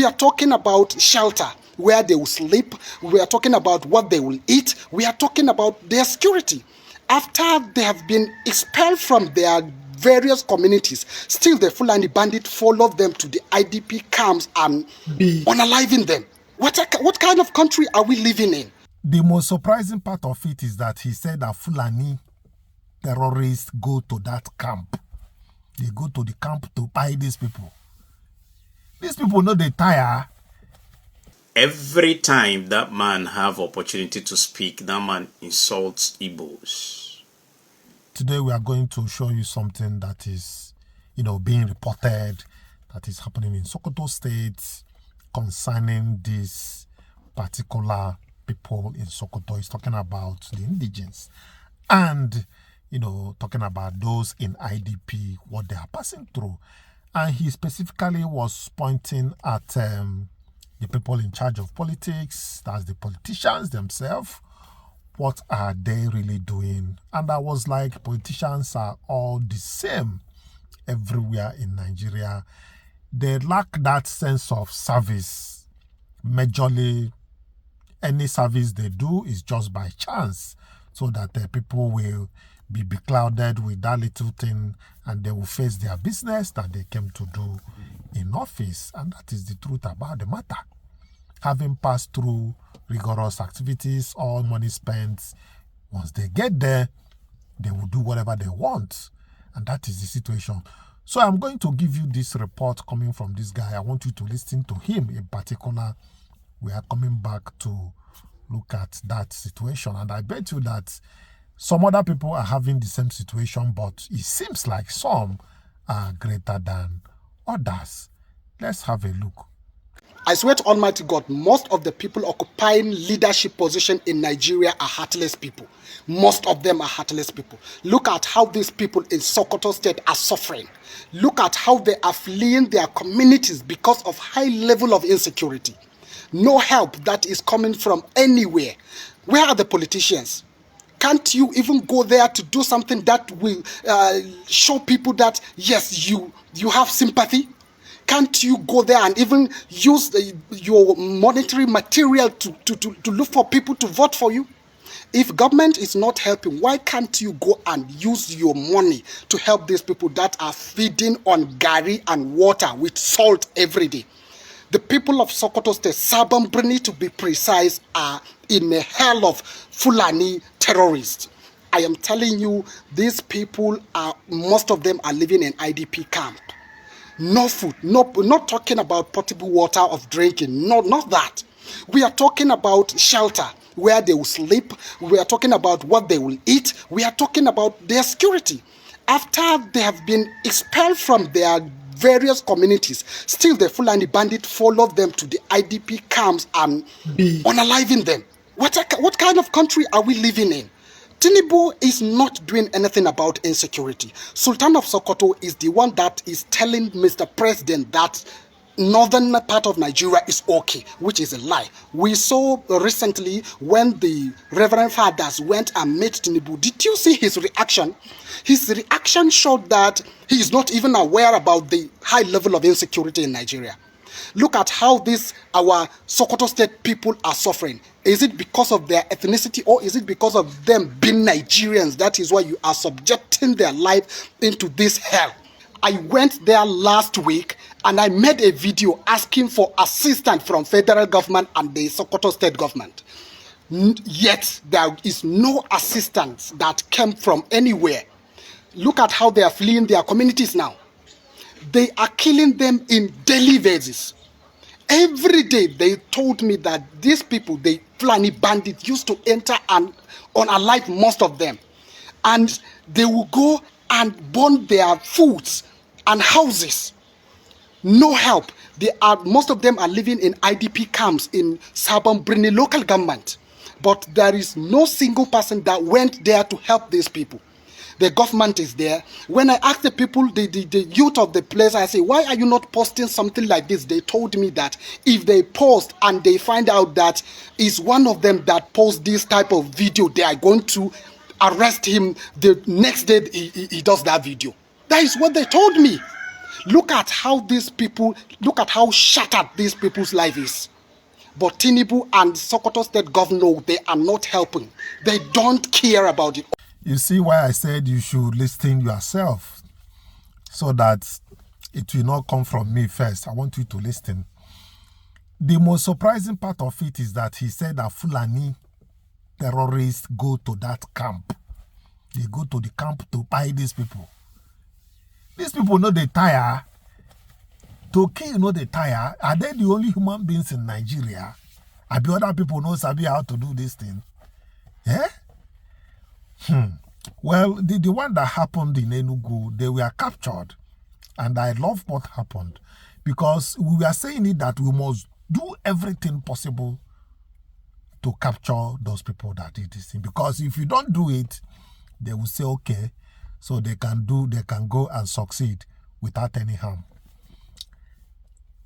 We are talking about shelter, where they will sleep. We are talking about what they will eat. We are talking about their security. After they have been expelled from their various communities, still the Fulani bandit followed them to the IDP camps and unaliving them. What kind of country are we living in? The most surprising part of it is that he said that Fulani terrorists go to that camp. They go to the camp to buy these people. These people know they tire. Every time that man have opportunity to speak, that man insults Igbos. Today we are going to show you something that is, being reported, that is happening in Sokoto State concerning this particular people in Sokoto. He's talking about the indigents and, talking about those in IDP, what they are passing through. And he specifically was pointing at the people in charge of politics, that's the politicians themselves. What are they really doing? And I was like, politicians are all the same everywhere in Nigeria. They lack that sense of service. Majorly, any service they do is just by chance, so that the people will be beclouded with that little thing and they will face their business that they came to do in office. And that is the truth about the matter. Having passed through rigorous activities, all money spent, once they get there, they will do whatever they want. And that is the situation. So I'm going to give you this report coming from this guy. I want you to listen to him in particular. We are coming back to look at that situation. And I bet you that some other people are having the same situation, but it seems like some are greater than others. Let's have a look. I swear to Almighty God, most of the people occupying leadership position in Nigeria are heartless people. Most of them are heartless people. Look at how these people in Sokoto State are suffering. Look at how they are fleeing their communities because of high level of insecurity. No help that is coming from anywhere. Where are the politicians? Can't you even go there to do something that will show people that, yes, you have sympathy? Can't you go there and even use your monetary material to look for people to vote for you? If government is not helping, why can't you go and use your money to help these people that are feeding on gari and water with salt every day? The people of Sokoto State, Sabon Birni to be precise, are in a hell of Fulani terrorists. I am telling you, these people most of them are living in IDP camp. No food, not talking about potable water of drinking, not that. We are talking about shelter, where they will sleep. We are talking about what they will eat. We are talking about their security. After they have been expelled from their various communities, still the Fulani bandit followed them to the IDP camps and unaliving them. What kind of country are we living in? Tinubu is not doing anything about insecurity. Sultan of Sokoto is the one that is telling Mr. President that northern part of Nigeria is okay, which is a lie. We saw recently when the Reverend Fathers went and met Tinubu. Did you see his reaction? His reaction showed that he is not even aware about the high level of insecurity in Nigeria. Look at how our Sokoto State people are suffering. Is it because of their ethnicity, or is it because of them being Nigerians? That is why you are subjecting their life into this hell. I went there last week and I made a video asking for assistance from federal government and the Sokoto State government. Yet there is no assistance that came from anywhere. Look at how they are fleeing their communities now. They are killing them in daily basis. Every day they told me that these people, the Fulani bandits, used to enter and unalive most of them. And they will go and burn their foods and houses. No help. Most of them are living in IDP camps in Sabon Birni local government. But there is no single person that went there to help these people. The government is there. When I asked the people, the youth of the place, I say, why are you not posting something like this? They told me that if they post and they find out that is one of them that posts this type of video, they are going to arrest him the next day he does that video. That is what they told me. Look at how these people, look at how shattered these people's life is. But Tinubu and Sokoto State governor, they are not helping. They don't care about it. You see why I said you should listen yourself, so that it will not come from me first. I want you to listen. The most surprising part of it is that he said that Fulani terrorists go to that camp. They go to the camp to buy these people. These people know they tire. To kill, know they tire. Are they the only human beings in Nigeria? Are the other people know sabi how to do this thing? Yeah? Well, the one that happened in Enugu, they were captured. And I love what happened. Because we were saying it that we must do everything possible to capture those people that did this thing. Because if you don't do it, they will say, okay, so they can go and succeed without any harm.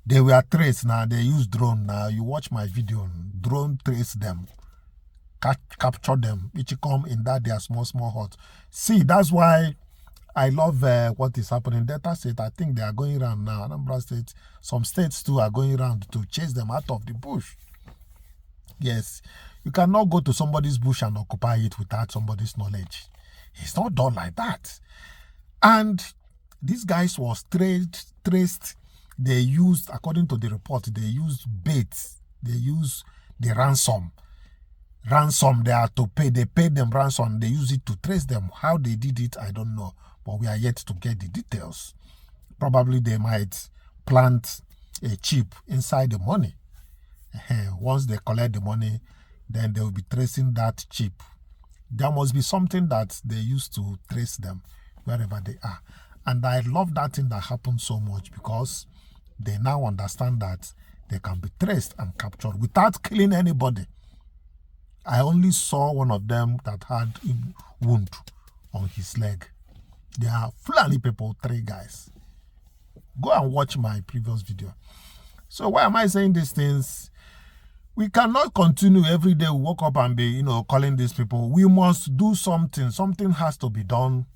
They were traced now, they use drone now. You watch my video, drone trace them, capture them, which come in that their small hut. See, that's why I love what is happening. Delta State, I think they are going around now. Anambra State, some states too are going around to chase them out of the bush. Yes, you cannot go to somebody's bush and occupy it without somebody's knowledge. It's not done like that. And these guys was traced. They used, according to the report, they used bait. They used the ransom. Ransom they are to pay. They paid them ransom. They use it to trace them. How they did it, I don't know. But we are yet to get the details. Probably they might plant a chip inside the money. Once they collect the money, then they will be tracing that chip. There must be something that they use to trace them wherever they are. And I love that thing that happened so much, because they now understand that they can be traced and captured without killing anybody. I only saw one of them that had a wound on his leg. They are Fulani people, 3 guys. Go and watch my previous video. So why am I saying these things? We cannot continue every day. We wake up and be, calling these people. We must do something. Something has to be done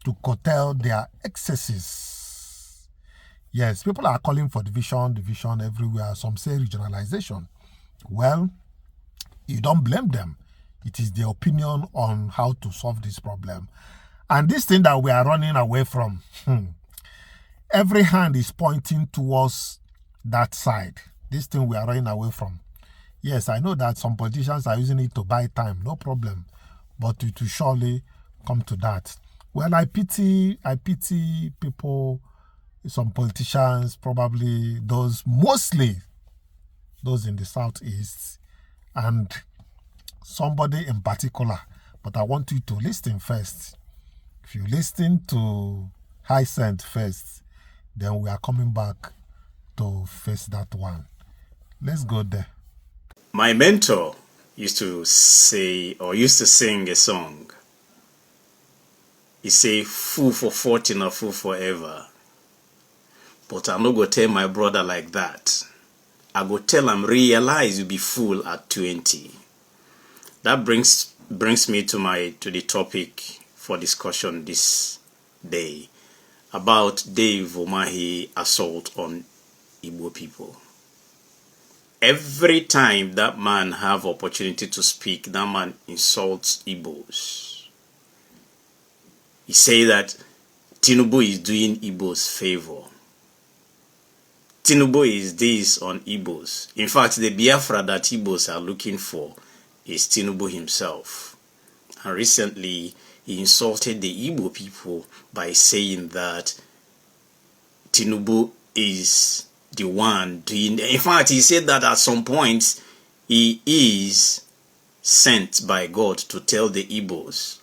to curtail their excesses. Yes, people are calling for division everywhere. Some say regionalization. Well, you don't blame them. It is their opinion on how to solve this problem. And this thing that we are running away from, every hand is pointing towards that side. This thing we are running away from. Yes, I know that some politicians are using it to buy time, no problem. But it will surely come to that. Well, I pity people, some politicians, probably mostly those in the southeast, and somebody in particular. But I want you to listen first. If you listen to Hyacinth first, then we are coming back to face that one. Let's go there. My mentor used to sing a song. He say, "Fool for 40, not fool forever." But I'm not going to tell my brother like that. I go tell him, realize you be fool at 20. That brings me to the topic for discussion this day about Dave Umahi assault on Igbo people. Every time that man have opportunity to speak, that man insults Igbos. He say that Tinubu is doing Igbos favor. Tinubu is this on Igbos. In fact, the Biafra that Igbos are looking for is Tinubu himself. And recently, he insulted the Igbo people by saying that Tinubu is the one doing. In fact, he said that at some point he is sent by God to tell the Igbos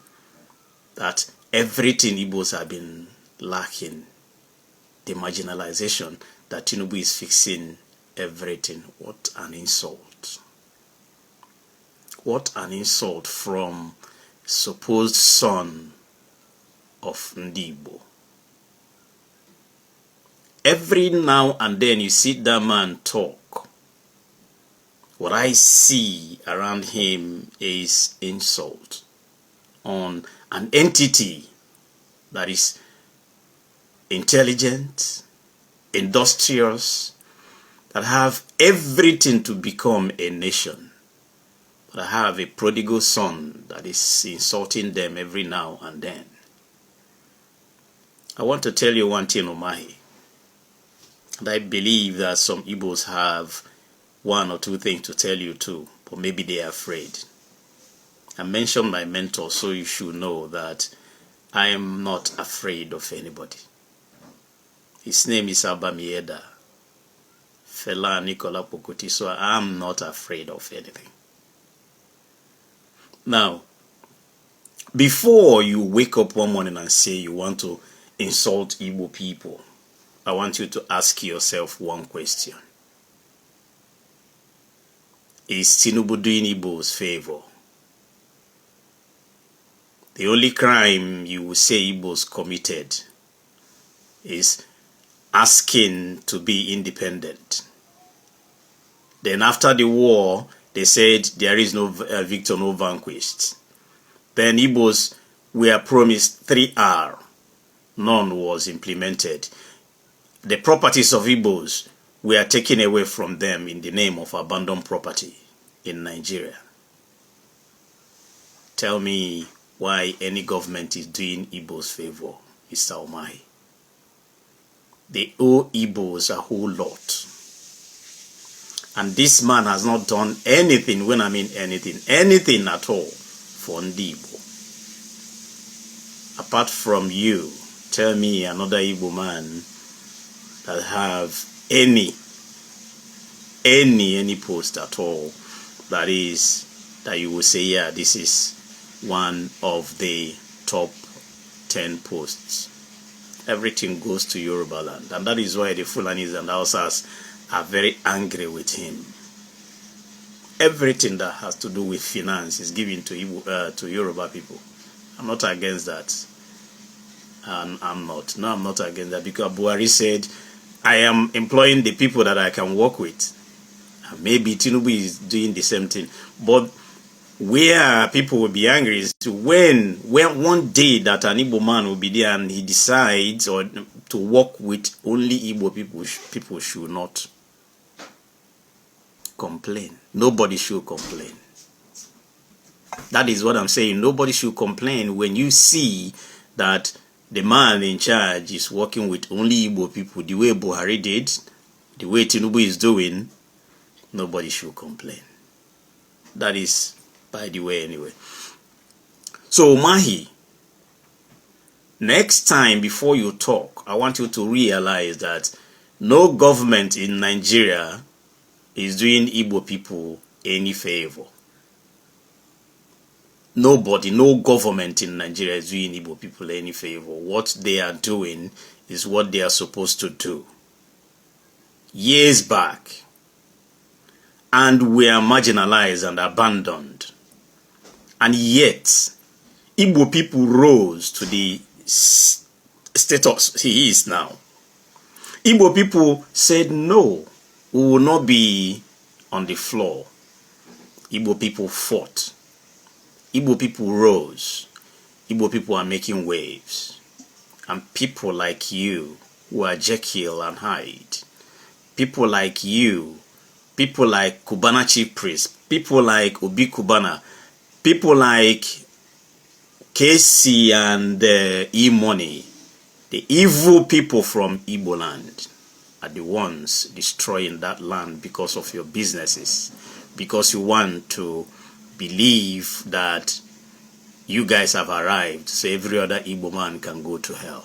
that everything Igbos have been lacking, the marginalization, that Tinubu is fixing everything. What an insult. What an insult from supposed son of Igbo. Every now and then you see that man talk. What I see around him is insult on an entity that is intelligent, industrious, that have everything to become a nation, that have a prodigal son that is insulting them every now and then. I want to tell you one thing, Umahi, and I believe that some Igbos have one or two things to tell you too, but maybe they are afraid. I mentioned my mentor, so you should know that I am not afraid of anybody. His name is Abamieda, Fela Nicola Pokoti, so I am not afraid of anything. Now, before you wake up one morning and say you want to insult Igbo people, I want you to ask yourself one question. Is Tinubu doing Igbo's favor? The only crime you will say Igbos committed is asking to be independent. Then after the war, they said there is no victor, no vanquished. Then Igbos were promised 3R. None was implemented. The properties of Igbos were taken away from them in the name of abandoned property in Nigeria. Tell me why any government is doing Igbo's favor, Mr. Umahi. They owe Igbos a whole lot. And this man has not done anything, when I mean anything at all for Ndi Igbo. Apart from you, tell me another Igbo man that have any post at all that you will say, yeah, this is one of the top 10 posts. Everything goes to Yoruba land, and that is why the Fulanis and Hausas are very angry with him. Everything that has to do with finance is given to Yoruba people. I'm not against that. I'm not against that, because Buhari said, I am employing the people that I can work with. And maybe Tinubu is doing the same thing. But where people will be angry is when one day that an Igbo man will be there and he decides or to work with only Igbo people should not complain. Nobody should complain. That is what I'm saying. Nobody should complain when you see that the man in charge is working with only Igbo people, the way Buhari did, the way Tinubu is doing. Nobody should complain. That is by the way anyway. So Umahi, next time before you talk, I want you to realize that no government in Nigeria is doing Igbo people any favor. Nobody, no government in Nigeria is doing Igbo people any favor. What they are doing is what they are supposed to do. Years back, and we are marginalized and abandoned. And yet, Igbo people rose to the status he is now. Igbo people said, no, we will not be on the floor. Igbo people fought. Igbo people rose. Igbo people are making waves. And people like you, who are Jekyll and Hyde, people like you, people like Cubana Chief Priest, people like Obi Cubana, people like Casey and E-Money, the evil people from Igbo land, are the ones destroying that land because of your businesses, because you want to believe that you guys have arrived, so every other Igbo man can go to hell.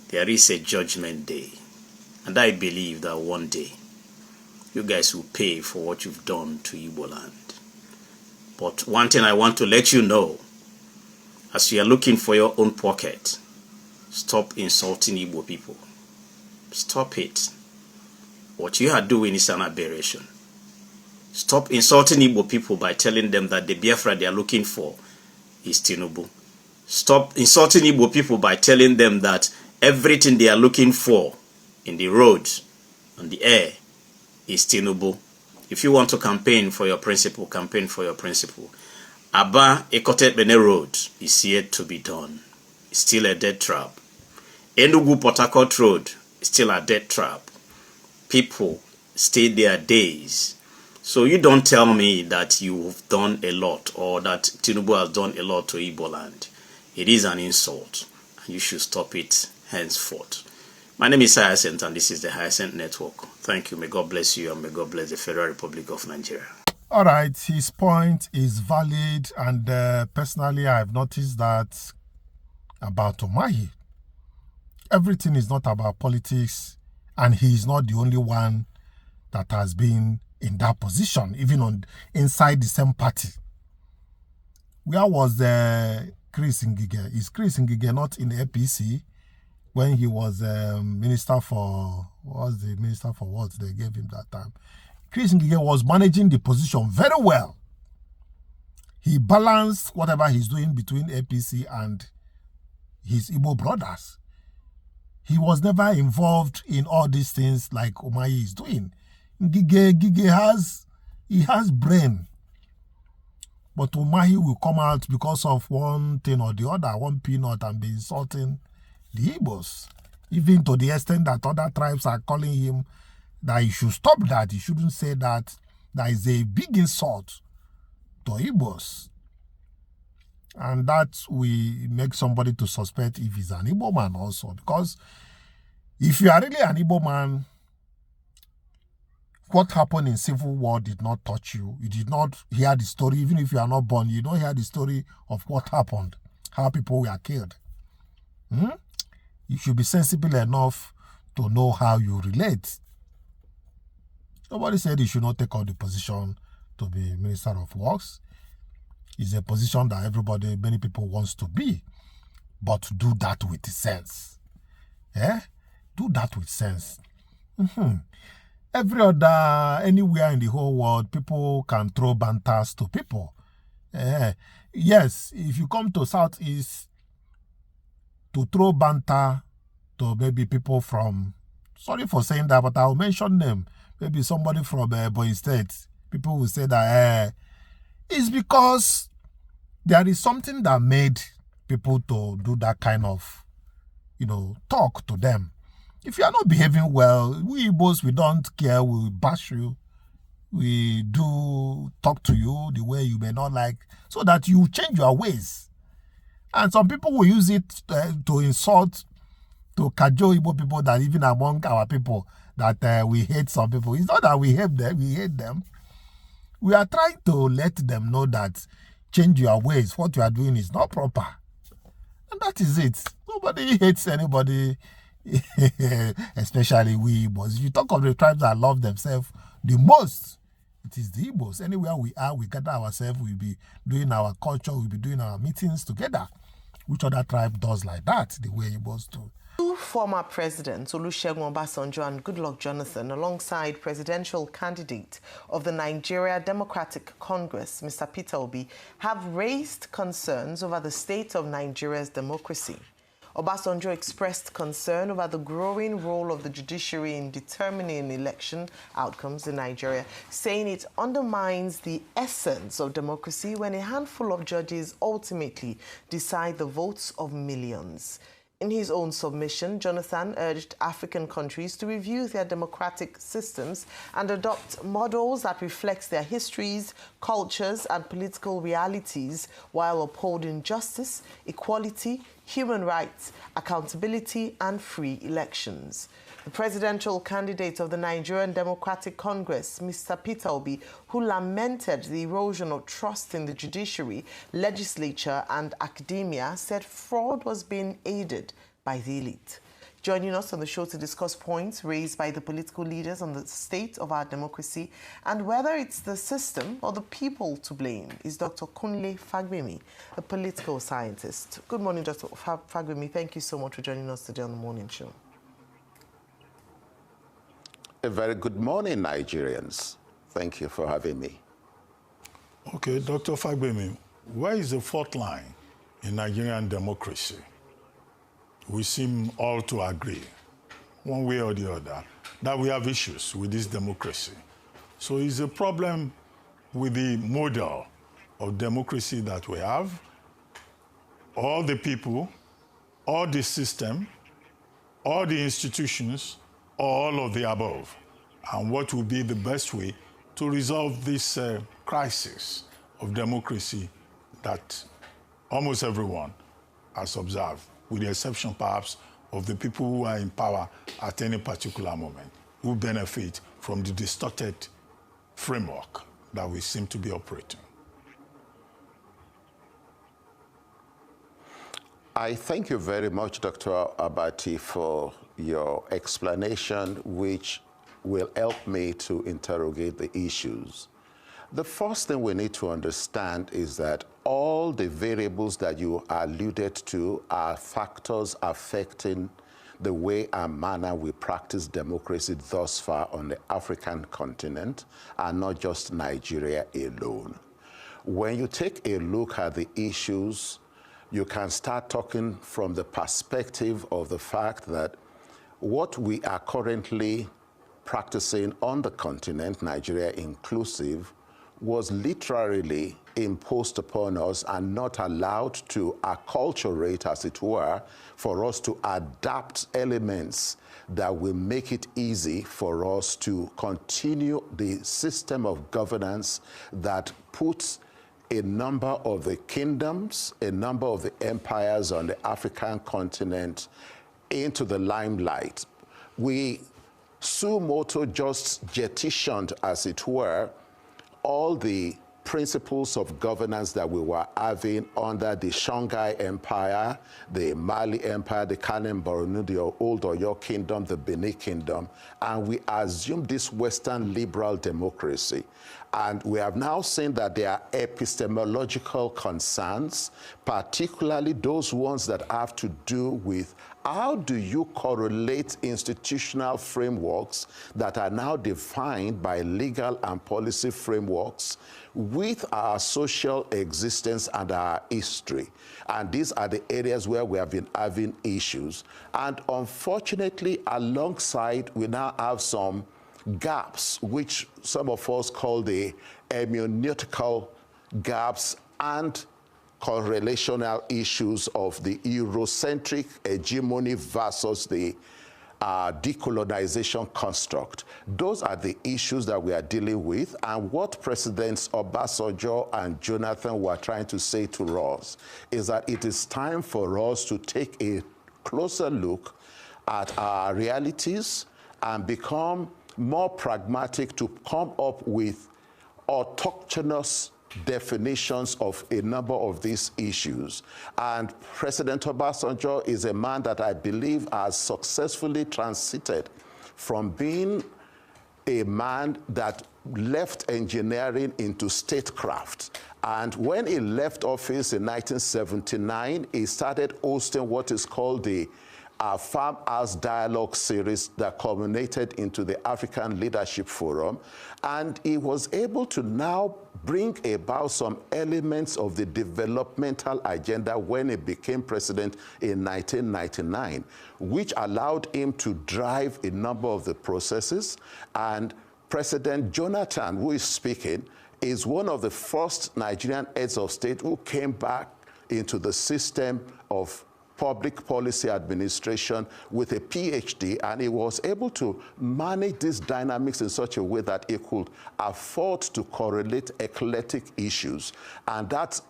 There is a judgment day, and I believe that one day you guys will pay for what you've done to Igbo land. But one thing I want to let you know, as you are looking for your own pocket, stop insulting Igbo people. Stop it. What you are doing is an aberration. Stop insulting Igbo people by telling them that the Biafra they are looking for is Tinubu. Stop insulting Igbo people by telling them that everything they are looking for in the roads, on the air, is Tinubu. If you want to campaign for your principle, campaign for your principle. Aba Ekote Bene Road is yet to be done. It's still a dead trap. Enugu Port Harcourt Road still a death trap. People stay there days. So you don't tell me that you've done a lot or that Tinubu has done a lot to Igbo land. It is an insult, and you should stop it henceforth. My name is Hyacinth, and this is the Hyacinth Network. Thank you. May God bless you, and may God bless the Federal Republic of Nigeria. All right, his point is valid, and personally, I've noticed that about Umahi. Everything is not about politics, and he is not the only one that has been in that position, even inside the same party. Where was Cries? Is Cries not in the APC when he was minister for, what was the minister for what they gave him that time? Cries was managing the position very well. He balanced whatever he's doing between APC and his Igbo brothers. He was never involved in all these things like Umahi is doing. Gige has brain. But Umahi will come out because of one thing or the other, one peanut, and be insulting the Igbos. Even to the extent that other tribes are calling him that he should stop that. He shouldn't say that. That is a big insult to Igbos. And that will make somebody to suspect if he's an Igbo man also. Because if you are really an Igbo man, what happened in Civil War did not touch you. You did not hear the story. Even if you are not born, you don't hear the story of what happened, how people were killed. You should be sensible enough to know how you relate. Nobody said you should not take on the position to be Minister of Works. It's a position that many people wants to be. But do that with sense. Do that with sense. Anywhere in the whole world, people can throw banters to people. Yes, if you come to Southeast to throw banter to maybe people from, sorry for saying that, but I'll mention them. Maybe somebody from Boy State. People will say that it's because there is something that made people to do that kind of, talk to them. If you are not behaving well, we Igbos, we don't care, we bash you. We do talk to you the way you may not like, so that you change your ways. And some people will use it to insult, to cajole Igbo people, that even among our people, that we hate some people. It's not that we hate them. We are trying to let them know that change your ways. What you are doing is not proper. And that is it. Nobody hates anybody, especially we Igbos. If you talk of the tribes that love themselves the most, it is the Igbos. Anywhere we are, we gather ourselves, we'll be doing our culture, we'll be doing our meetings together. Which other tribe does like that, the way Igbos do? Two former presidents, Olusegun Obasanjo and Goodluck Jonathan, alongside presidential candidate of the Nigeria Democratic Congress, Mr. Peter Obi, have raised concerns over the state of Nigeria's democracy. Obasanjo expressed concern over the growing role of the judiciary in determining election outcomes in Nigeria, saying it undermines the essence of democracy when a handful of judges ultimately decide the votes of millions. In his own submission, Jonathan urged African countries to review their democratic systems and adopt models that reflect their histories, cultures, and political realities while upholding justice, equality, human rights, accountability, and free elections. The presidential candidate of the Nigerian Democratic Congress, Mr. Peter Obi, who lamented the erosion of trust in the judiciary, legislature, and academia, said fraud was being aided by the elite. Joining us on the show to discuss points raised by the political leaders on the state of our democracy and whether it's the system or the people to blame is Dr. Kunle Fagbemi, a political scientist. Good morning, Dr. Fagbemi. Thank you so much for joining us today on the morning show. A very good morning, Nigerians. Thank you for having me. Okay, Dr. Fagbemi, where is the fault line in Nigerian democracy? We seem all to agree, one way or the other, that we have issues with this democracy. So is the problem with the model of democracy that we have, or the people, or the system, all the institutions, or all of the above? And what will be the best way to resolve this crisis of democracy that almost everyone has observed, with the exception perhaps of the people who are in power at any particular moment, who benefit from the distorted framework that we seem to be operating? I thank you very much, Dr. Abati, for your explanation, which will help me to interrogate the issues. The first thing we need to understand is that all the variables that you alluded to are factors affecting the way and manner we practice democracy thus far on the African continent, and not just Nigeria alone. When you take a look at the issues, you can start talking from the perspective of the fact that what we are currently practicing on the continent, Nigeria inclusive, was literally imposed upon us and not allowed to acculturate, as it were, for us to adapt elements that will make it easy for us to continue the system of governance that puts a number of the kingdoms, a number of the empires on the African continent into the limelight. We suo moto just jettisoned, as it were, all the principles of governance that we were having under the Songhai Empire, the Mali Empire, the Kanem Borno, the Old Oyo Kingdom, the Benin Kingdom, and we assumed this Western liberal democracy. And we have now seen that there are epistemological concerns, particularly those ones that have to do with how do you correlate institutional frameworks that are now defined by legal and policy frameworks with our social existence and our history. And these are the areas where we have been having issues. And unfortunately, alongside, we now have some gaps, which some of us call the hermeneutical gaps and correlational issues of the Eurocentric hegemony versus the decolonization construct. Those are the issues that we are dealing with, and what Presidents Obasanjo and Jonathan were trying to say to us is that it is time for us to take a closer look at our realities and become more pragmatic to come up with autochthonous definitions of a number of these issues. And President Obasanjo is a man that I believe has successfully transited from being a man that left engineering into statecraft. And when he left office in 1979, he started hosting what is called the Farmhouse Dialogue series that culminated into the African Leadership Forum. And he was able to now bring about some elements of the developmental agenda when he became president in 1999, which allowed him to drive a number of the processes. And President Jonathan, who is speaking, is one of the first Nigerian heads of state who came back into the system of public policy administration with a PhD, and he was able to manage these dynamics in such a way that he could afford to correlate eclectic issues. And that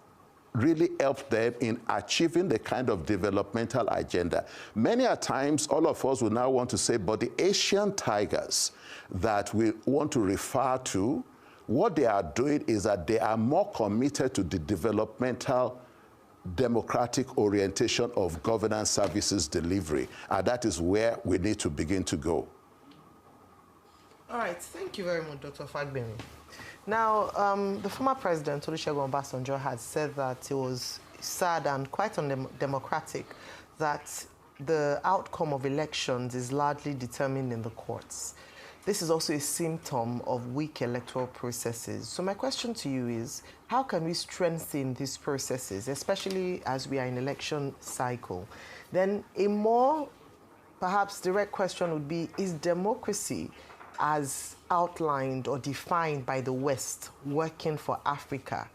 really helped them in achieving the kind of developmental agenda. Many a times, all of us will now want to say, but the Asian tigers that we want to refer to, what they are doing is that they are more committed to the developmental democratic orientation of governance services delivery. And that is where we need to begin to go. All right, thank you very much, Dr. Fagbemi. Now, the former president, Olusegun Obasanjo, had said that it was sad and quite undemocratic that the outcome of elections is largely determined in the courts. This is also a symptom of weak electoral processes. So my question to you is, how can we strengthen these processes, especially as we are in election cycle? Then a more perhaps direct question would be, is democracy as outlined or defined by the West working for Africa?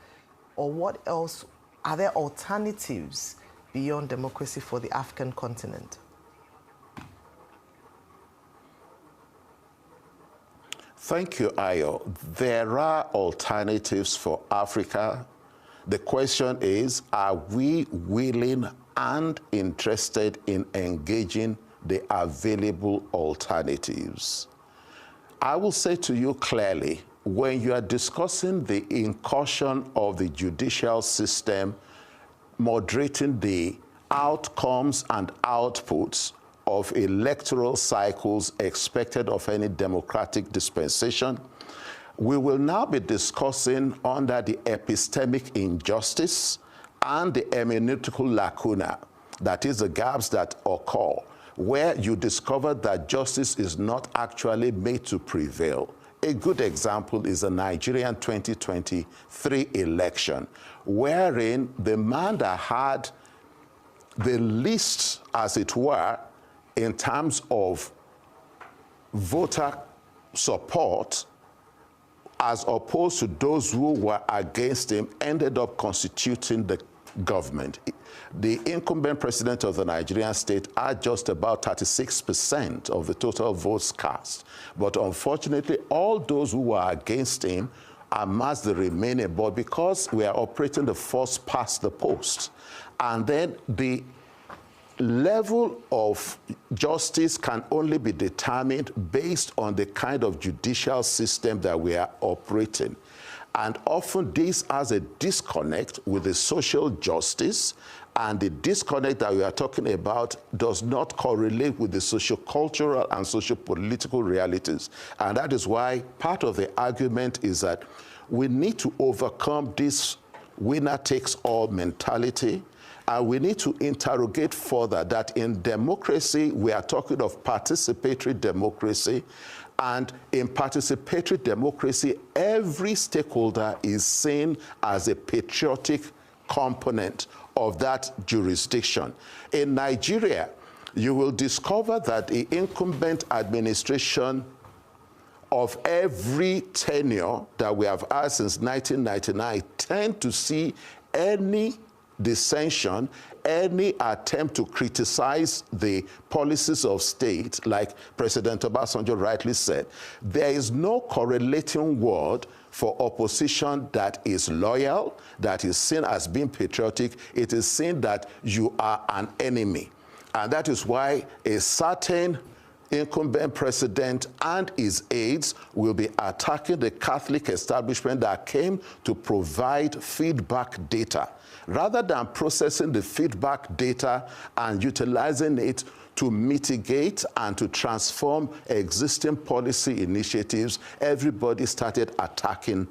Or what else, are there alternatives beyond democracy for the African continent? Thank you, Ayo. There are alternatives for Africa. The question is, are we willing and interested in engaging the available alternatives? I will say to you clearly, when you are discussing the incursion of the judicial system, moderating the outcomes and outputs of electoral cycles expected of any democratic dispensation, we will now be discussing under the epistemic injustice and the hermeneutical lacuna, that is the gaps that occur, where you discover that justice is not actually made to prevail. A good example is the Nigerian 2023 election, wherein the man that had the least, as it were, in terms of voter support, as opposed to those who were against him, ended up constituting the government. The incumbent president of the Nigerian state had just about 36% of the total votes cast. But unfortunately, all those who were against him amassed the remaining. But because we are operating the first past the post, and then the level of justice can only be determined based on the kind of judicial system that we are operating. And often this has a disconnect with the social justice, and the disconnect that we are talking about does not correlate with the socio-cultural and socio-political realities. And that is why part of the argument is that we need to overcome this winner-takes-all mentality. And we need to interrogate further that in democracy, we are talking of participatory democracy. And in participatory democracy, every stakeholder is seen as a patriotic component of that jurisdiction. In Nigeria, you will discover that the incumbent administration of every tenure that we have had since 1999 tend to see any dissension, any attempt to criticize the policies of state, like President Obasanjo rightly said, there is no correlating word for opposition that is loyal, that is seen as being patriotic. It is seen that you are an enemy. And that is why a certain incumbent president and his aides will be attacking the Catholic establishment that came to provide feedback data, rather than processing the feedback data and utilizing it to mitigate and to transform existing policy initiatives. Everybody started attacking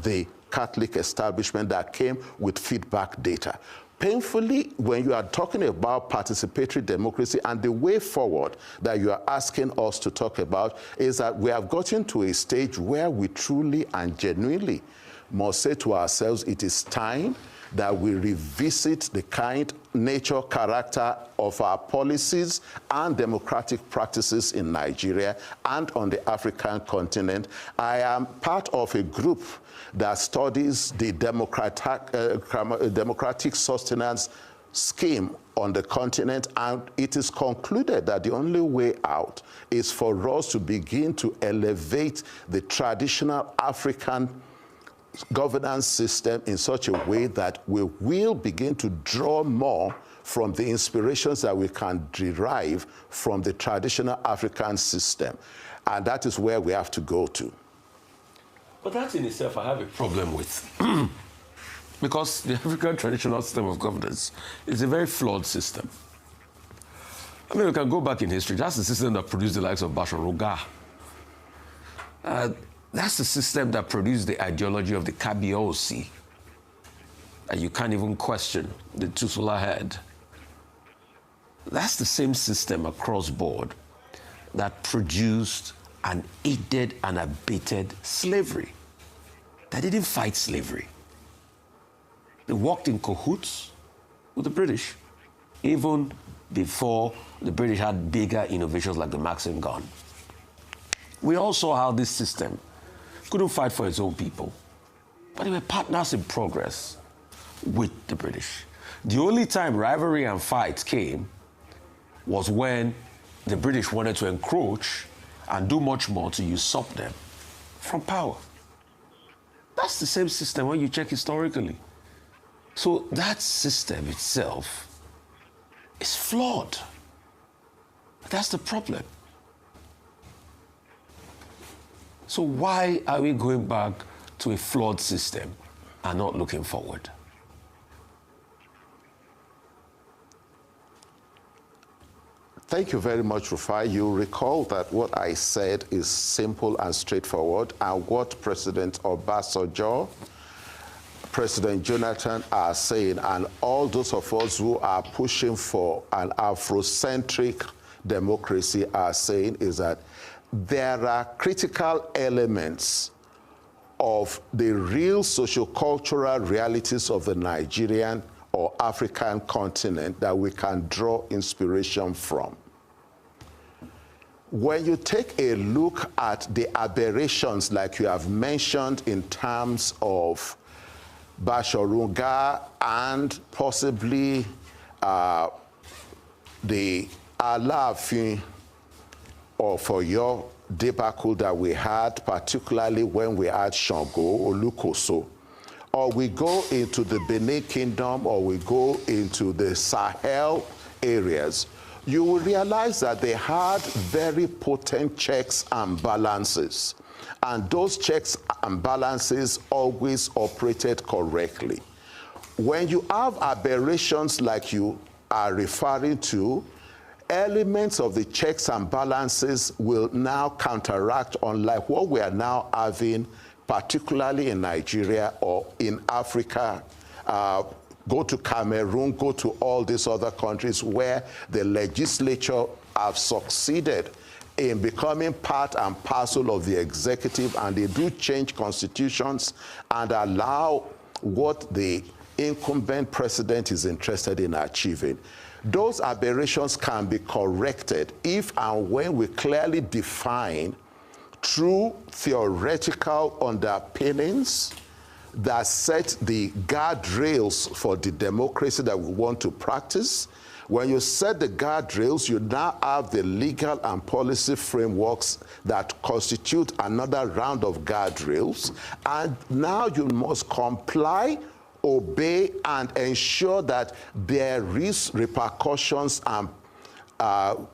the Catholic establishment that came with feedback data. Painfully, when you are talking about participatory democracy, and the way forward that you are asking us to talk about is that we have gotten to a stage where we truly and genuinely must say to ourselves, it is time that we revisit the kind, nature, character of our policies and democratic practices in Nigeria and on the African continent. I am part of a group that studies the democratic sustenance scheme on the continent, and it is concluded that the only way out is for us to begin to elevate the traditional African governance system in such a way that we will begin to draw more from the inspirations that we can derive from the traditional African system. And that is where we have to go to. But that in itself I have a problem with. Because the African traditional system of governance is a very flawed system. I mean, we can go back in history. That's the system that produced the likes of Bashar Roga. That's the system that produced the ideology of the Kabiosi. And you can't even question the Tusula head. That's the same system across board that produced and aided and abated slavery. They didn't fight slavery. They worked in cahoots with the British, even before the British had bigger innovations like the Maxim gun. We all saw how this system couldn't fight for its own people, but they were partners in progress with the British. The only time rivalry and fights came was when the British wanted to encroach and do much more to usurp them. from power. That's the same system when you check historically. So that system itself is flawed. That's the problem. So why are we going back to a flawed system and not looking forward? Thank you very much, Rufai. You recall that what I said is simple and straightforward, and what President Obasanjo, President Jonathan are saying, and all those of us who are pushing for an Afrocentric democracy are saying, is that there are critical elements of the real sociocultural realities of the Nigerian or African continent that we can draw inspiration from. When you take a look at the aberrations like you have mentioned in terms of Bashorunga and possibly the Alaafin or for your debacle that we had, particularly when we had Shango Olukoso, or we go into the Benin Kingdom, or we go into the Sahel areas, you will realize that they had very potent checks and balances. And those checks and balances always operated correctly. When you have aberrations like you are referring to, elements of the checks and balances will now counteract, unlike what we are now having, particularly in Nigeria or in Africa. Go to Cameroon, go to all these other countries where the legislature have succeeded in becoming part and parcel of the executive, and they do change constitutions and allow what the incumbent president is interested in achieving. Those aberrations can be corrected if and when we clearly define true theoretical underpinnings that set the guardrails for the democracy that we want to practice. When you set the guardrails, you now have the legal and policy frameworks that constitute another round of guardrails, and now you must comply, obey, and ensure that there is repercussions and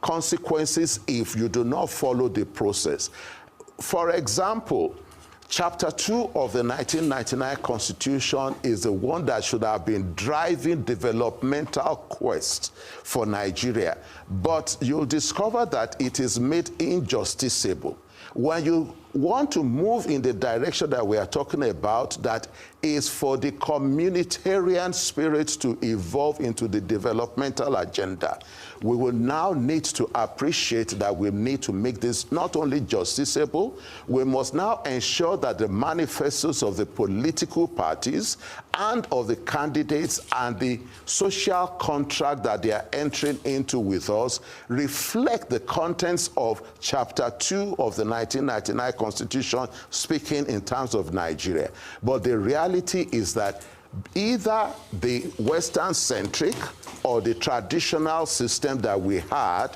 consequences if you do not follow the process. For example, Chapter 2 of the 1999 Constitution is the one that should have been driving developmental quest for Nigeria. But you'll discover that it is made injusticiable. When you want to move in the direction that we are talking about, that is for the communitarian spirit to evolve into the developmental agenda, we will now need to appreciate that we need to make this not only justiciable, we must now ensure that the manifestos of the political parties and of the candidates and the social contract that they are entering into with us reflect the contents of Chapter 2 of the 1999 Constitution, speaking in terms of Nigeria. But the reality is that either the Western-centric or the traditional system that we had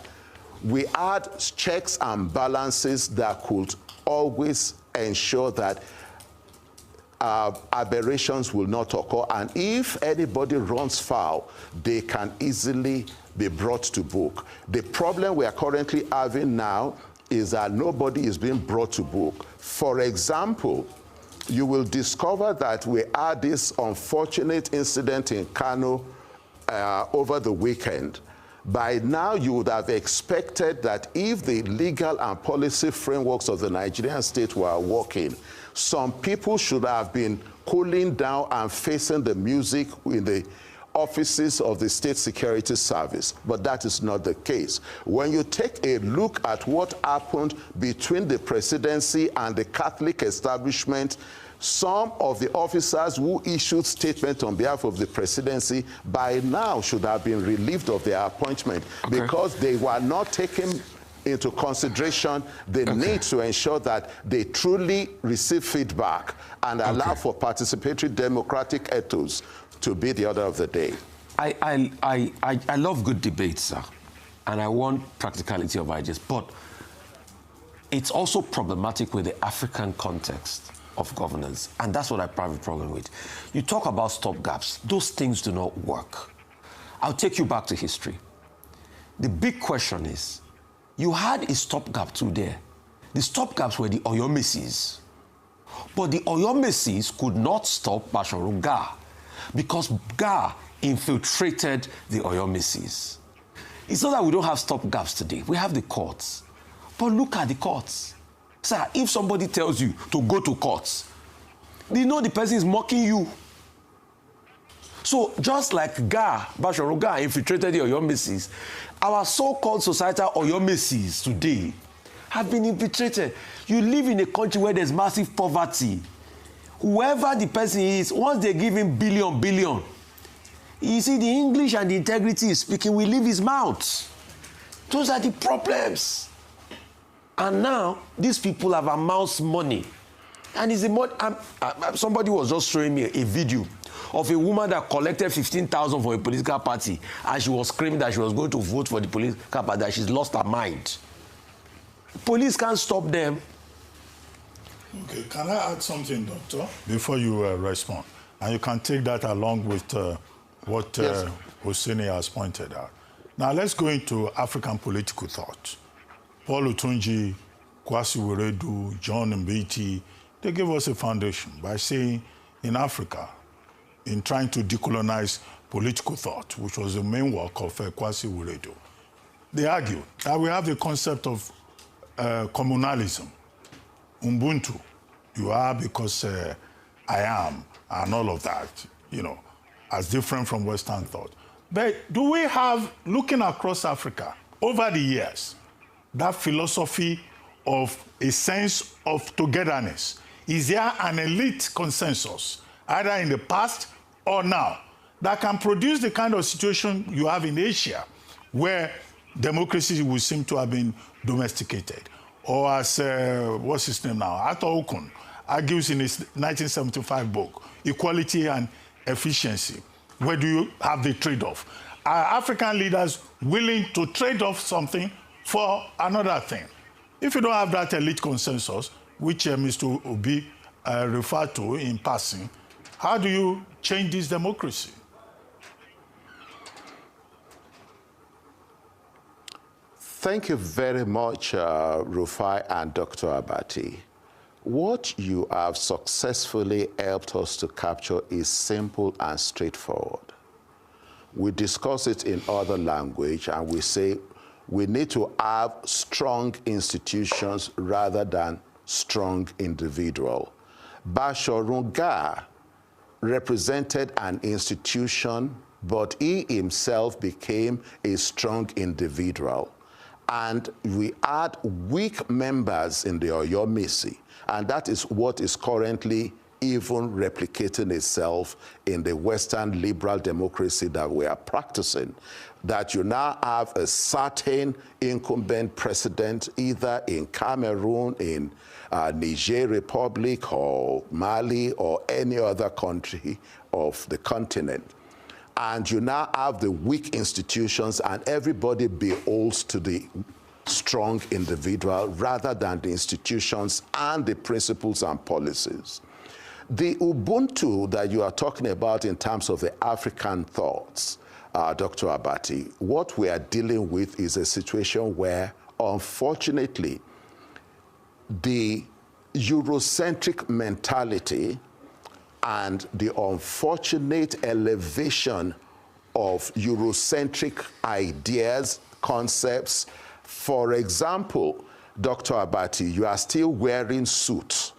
checks and balances that could always ensure that aberrations will not occur. And if anybody runs foul, they can easily be brought to book. The problem we are currently having now is that nobody is being brought to book. For example, you will discover that we had this unfortunate incident in Kano over the weekend. By now, you would have expected that if the legal and policy frameworks of the Nigerian state were working, some people should have been cooling down and facing the music in the offices of the State Security Service, but that is not the case. When you take a look at what happened between the presidency and the Catholic establishment, some of the officers who issued statements on behalf of the presidency by now should have been relieved of their appointment because they were not taking into consideration the need to ensure that they truly receive feedback and allow for participatory democratic ethos to be the order of the day. I love good debates, sir, and I want practicality of ideas, but it's also problematic with the African context of governance, and that's what I have a problem with. You talk about stopgaps. Those things do not work. I'll take you back to history. The big question is, you had a stopgap too there. The stopgaps were the Oyomesis. But the Oyomesis could not stop Basharu Ga because Ga infiltrated the Oyomesis. It's not that we don't have stopgaps today. We have the courts. But look at the courts. Sir, if somebody tells you to go to courts, you know the person is mocking you. So just like Ga, Basharu Ga infiltrated the Oyomesis, our so-called societal Oyomesis today have been infiltrated. You live in a country where there's massive poverty. Whoever the person is, once they give him billion, you see the English and the integrity is speaking, we leave his mouth. Those are the problems. And now, these people have amassed money. And it's a money. Somebody was just showing me a video of a woman that collected 15,000 for a political party, and she was screaming that she was going to vote for the political party, that she's lost her mind. Police can't stop them. Okay, can I add something, Doctor, before you respond? And you can take that along with what Yes. Hosseini has pointed out. Now let's go into African political thought. Paul Otunji, Kwasi Wiredu, John Mbeki, they gave us a foundation by saying in Africa, in trying to decolonize political thought, which was the main work of Kwasi Wiredu, they argue that we have the concept of communalism, Ubuntu, you are because I am, and all of that, you know, as different from Western thought. But do we have, looking across Africa, over the years, that philosophy of a sense of togetherness? Is there an elite consensus, either in the past or now, that can produce the kind of situation you have in Asia, where democracy will seem to have been domesticated? Or as, what's his name now, Arthur Okun argues in his 1975 book, Equality and Efficiency. Where do you have the trade-off? Are African leaders willing to trade off something for another thing? If you don't have that elite consensus, which Mr. Obi referred to in passing, how do you change this democracy? Thank you very much, Rufai and Dr. Abati. What you have successfully helped us to capture is simple and straightforward. We discuss it in other language, and we say we need to have strong institutions rather than strong individual. Bashorun Ga represented an institution, but he himself became a strong individual. And we had weak members in the Oyomesi, and that is what is currently even replicating itself in the Western liberal democracy that we are practicing. That you now have a certain incumbent president, either in Cameroon, in Niger Republic, or Mali, or any other country of the continent. And you now have the weak institutions, and everybody beholds to the strong individual rather than the institutions and the principles and policies. The Ubuntu that you are talking about in terms of the African thoughts, Dr. Abati, what we are dealing with is a situation where, unfortunately, the Eurocentric mentality and the unfortunate elevation of Eurocentric ideas, concepts. For example, Dr. Abati, you are still wearing suits.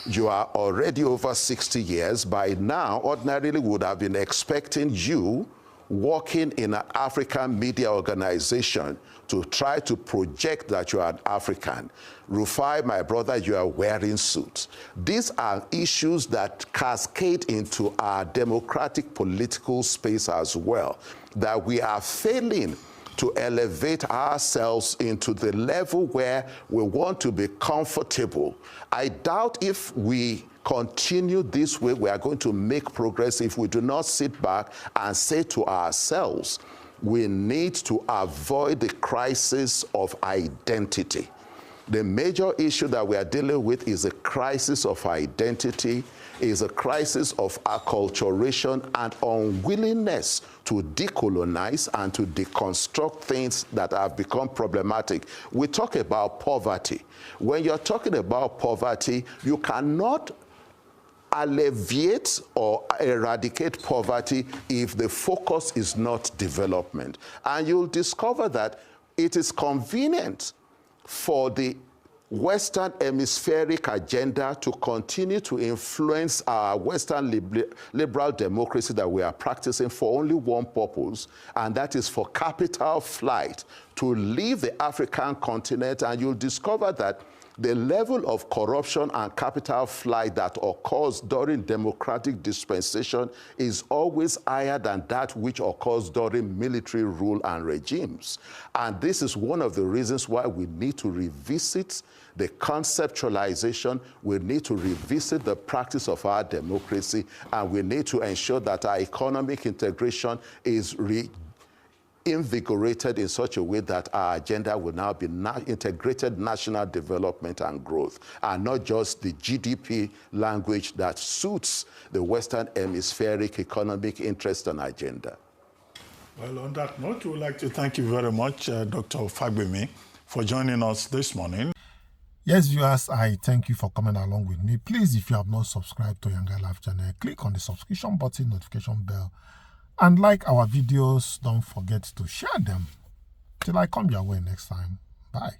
You are already over 60 years. By now, ordinarily would have been expecting you working in an African media organization to try to project that you are an African. Rufai, my brother, you are wearing suits. These are issues that cascade into our democratic political space as well, that we are failing to elevate ourselves into the level where we want to be comfortable. I doubt if we continue this way, we are going to make progress if we do not sit back and say to ourselves, we need to avoid the crisis of identity. The major issue that we are dealing with is a crisis of identity, is a crisis of acculturation and unwillingness to decolonize and to deconstruct things that have become problematic. We talk about poverty. When you're talking about poverty, you cannot alleviate or eradicate poverty if the focus is not development. And you'll discover that it is convenient for the Western hemispheric agenda to continue to influence our Western liberal democracy that we are practicing for only one purpose, and that is for capital flight, to leave the African continent. And you'll discover that the level of corruption and capital flight that occurs during democratic dispensation is always higher than that which occurs during military rule and regimes. And this is one of the reasons why we need to revisit the conceptualization, we need to revisit the practice of our democracy, and we need to ensure that our economic integration is invigorated in such a way that our agenda will now be integrated national development and growth, and not just the GDP language that suits the Western hemispheric economic interest and agenda. Well, on that note, we would like to thank you very much, Dr. Fagbemi, for joining us this morning. Yes, viewers, I thank you for coming along with me. Please, if you have not subscribed to YangaLife channel, click on the subscription button, notification bell, and like our videos. Don't forget to share them. Till I come your way next time. Bye.